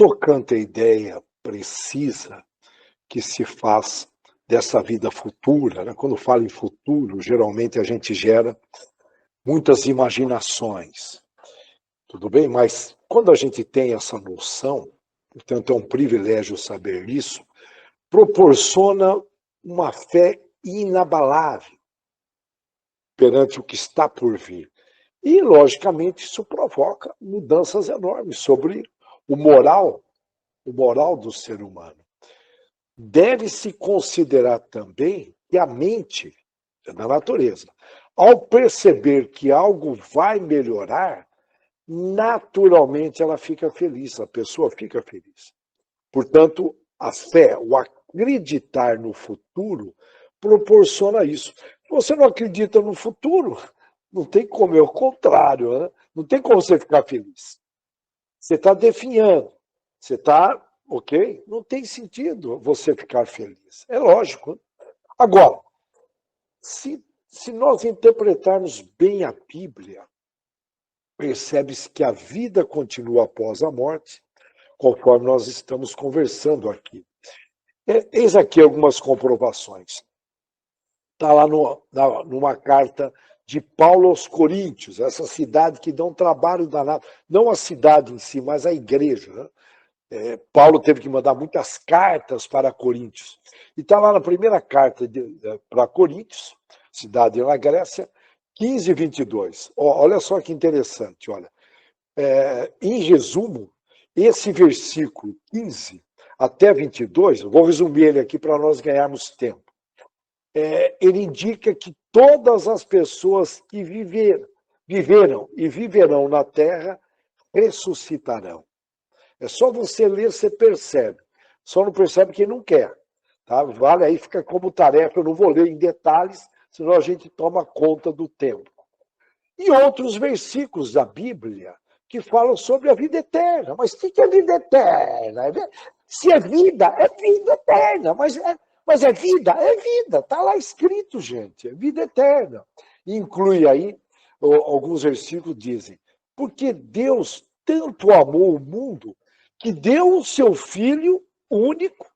tocante à ideia precisa que se faz dessa vida futura, né? Quando fala em futuro, geralmente a gente gera muitas imaginações, tudo bem? Mas quando a gente tem essa noção, portanto é um privilégio saber isso, proporciona uma fé inabalável perante o que está por vir. E, logicamente, isso provoca mudanças enormes sobre o moral do ser humano. Deve-se considerar também que a mente é da natureza. Ao perceber que algo vai melhorar, naturalmente ela fica feliz, a pessoa fica feliz. Portanto, a fé, o acreditar no futuro, proporciona isso. Se você não acredita no futuro, não tem como, é o contrário, né? Não tem como você ficar feliz. Você está definhando, você está, ok? Não tem sentido você ficar feliz. É lógico. Agora, se nós interpretarmos bem a Bíblia, percebe-se que a vida continua após a morte, conforme nós estamos conversando aqui. Eis aqui algumas comprovações. Está lá numa carta de Paulo aos Coríntios, essa cidade que dá um trabalho danado. Não a cidade em si, mas a igreja. Né? Paulo teve que mandar muitas cartas para Coríntios. E está lá na primeira carta para Coríntios, cidade na Grécia, 15, 22. Olha só que interessante. Olha. Em resumo, esse versículo 15 até 22, vou resumir ele aqui para nós ganharmos tempo. Ele indica que todas as pessoas que viveram e viverão na terra ressuscitarão. É só você ler, você percebe. Só não percebe quem não quer. Tá? Vale aí, fica como tarefa, eu não vou ler em detalhes, senão a gente toma conta do tempo. E outros versículos da Bíblia que falam sobre a vida eterna. Mas o que é vida eterna? Se é vida eterna. Mas é vida? É vida. Está lá escrito, gente. É vida eterna. Inclui aí, alguns versículos dizem, porque Deus tanto amou o mundo que deu o seu Filho único,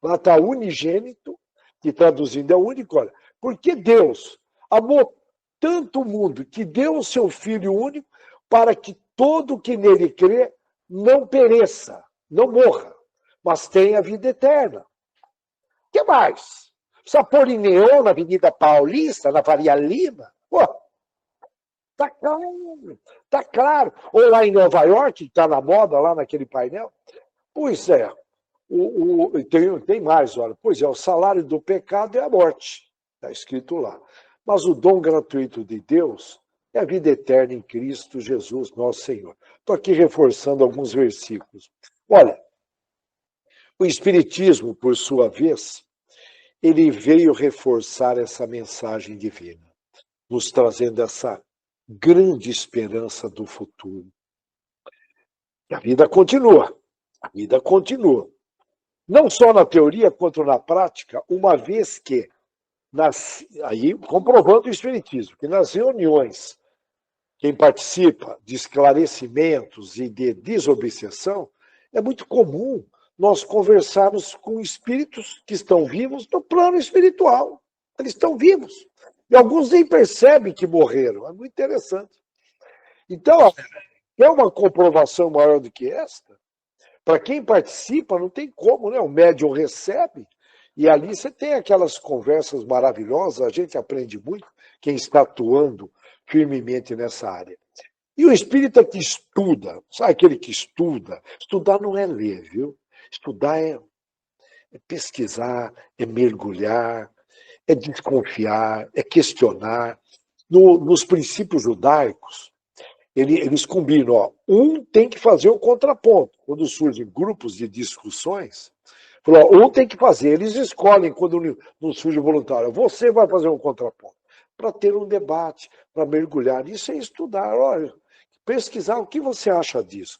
lá está unigênito, que traduzindo é único, olha, porque Deus amou tanto o mundo que deu o seu Filho único para que todo que nele crê não pereça, não morra, mas tenha vida eterna. O que mais? Precisa pôr em neon na Avenida Paulista, na Faria Lima? Pô, tá claro, tá claro. Ou lá em Nova York, que está na moda, lá naquele painel. Pois é, tem mais, olha. Pois é, o salário do pecado é a morte. Está escrito lá. Mas o dom gratuito de Deus é a vida eterna em Cristo Jesus, nosso Senhor. Estou aqui reforçando alguns versículos. Olha, o Espiritismo, por sua vez, ele veio reforçar essa mensagem divina, nos trazendo essa grande esperança do futuro. E a vida continua. A vida continua. Não só na teoria, quanto na prática, uma vez que, aí comprovando o Espiritismo, que nas reuniões, quem participa de esclarecimentos e de desobsessão, é muito comum nós conversarmos com espíritos que estão vivos no plano espiritual. Eles estão vivos. E alguns nem percebem que morreram. É muito interessante. Então, é uma comprovação maior do que esta? Para quem participa, não tem como, né? O médium recebe, e ali você tem aquelas conversas maravilhosas, a gente aprende muito, quem está atuando firmemente nessa área. E o espírita que estuda, sabe aquele que estuda? Estudar não é ler, viu? Estudar é pesquisar, é mergulhar, é desconfiar, é questionar. Nos princípios judaicos, eles combinam, ó, um tem que fazer o contraponto. Quando surgem grupos de discussões, falou, ó, um tem que fazer, eles escolhem quando não surge voluntário. Você vai fazer um contraponto, para ter um debate, para mergulhar. Isso é estudar, olha, pesquisar o que você acha disso.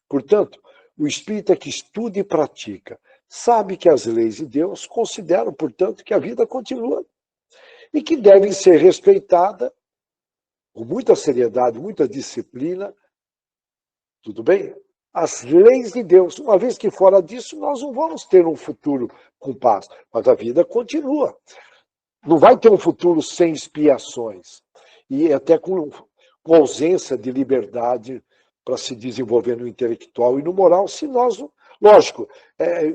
Portanto, o espírita que estuda e pratica sabe que as leis de Deus consideram, portanto, que a vida continua e que devem ser respeitadas com muita seriedade, muita disciplina, tudo bem? as leis de Deus. Uma vez que fora disso, nós não vamos ter um futuro com paz, mas a vida continua. Não vai ter um futuro sem expiações e até com ausência de liberdade para se desenvolver no intelectual e no moral, se nós, lógico,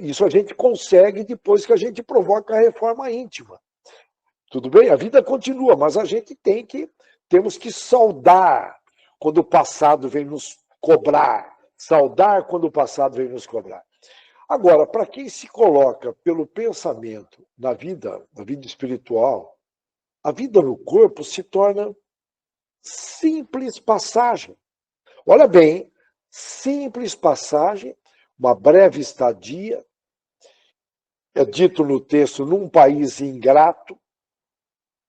isso a gente consegue depois que a gente provoca a reforma íntima. Tudo bem? A vida continua, mas a gente temos que saudar quando o passado vem nos cobrar, saudar quando o passado vem nos cobrar. Agora, para quem se coloca pelo pensamento na vida espiritual, a vida no corpo se torna simples passagem. Olha bem, simples passagem, uma breve estadia, é dito no texto, num país ingrato.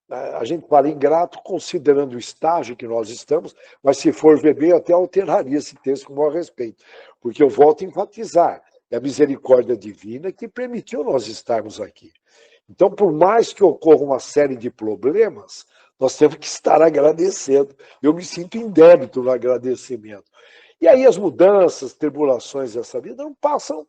A gente fala ingrato considerando o estágio que nós estamos, mas se for ver bem, eu até alteraria esse texto com o maior respeito, porque eu volto a enfatizar, é a misericórdia divina que permitiu nós estarmos aqui. Então, por mais que ocorra uma série de problemas, nós temos que estar agradecendo. Eu me sinto em débito no agradecimento. E aí as mudanças, tribulações dessa vida não passam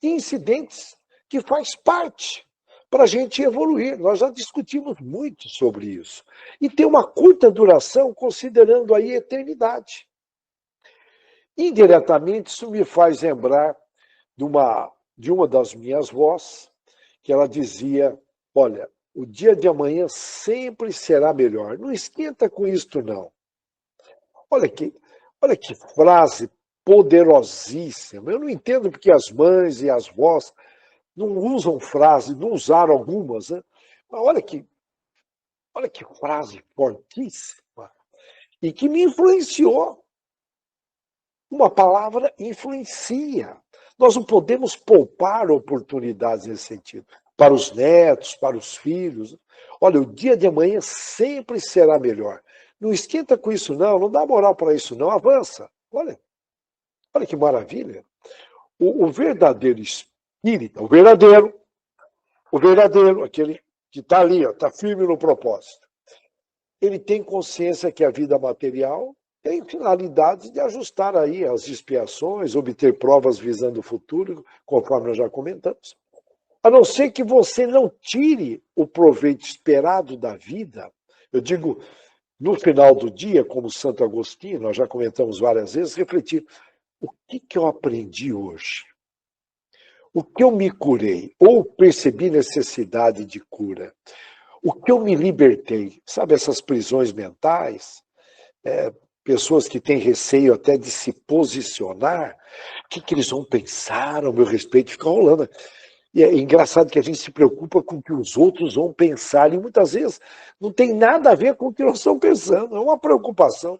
de incidentes que faz parte para a gente evoluir. Nós já discutimos muito sobre isso. E tem uma curta duração, considerando aí a eternidade. Indiretamente, isso me faz lembrar de uma das minhas vós, que ela dizia, olha, o dia de amanhã sempre será melhor. Não esquenta com isto, não. Olha que frase poderosíssima. Eu não entendo porque as mães e as vós não usam frase, não usaram algumas, né? Mas olha que frase fortíssima e que me influenciou. Uma palavra influencia. Nós não podemos poupar oportunidades nesse sentido. Para os netos, para os filhos. Olha, o dia de amanhã sempre será melhor. Não esquenta com isso, não dá moral para isso, não. Avança. Olha que maravilha. O verdadeiro espírita, o verdadeiro, aquele que está ali, está firme no propósito. Ele tem consciência que a vida material tem finalidade de ajustar aí as expiações, obter provas visando o futuro, conforme nós já comentamos. A não ser que você não tire o proveito esperado da vida, eu digo, no final do dia, como Santo Agostinho, nós já comentamos várias vezes, refletir, o que eu aprendi hoje? O que eu me curei? Ou percebi necessidade de cura? O que eu me libertei? Sabe essas prisões mentais? Pessoas que têm receio até de se posicionar, o que eles vão pensar ao meu respeito? Fica rolando. E é engraçado que a gente se preocupa com o que os outros vão pensar, e muitas vezes não tem nada a ver com o que nós estamos pensando, é uma preocupação.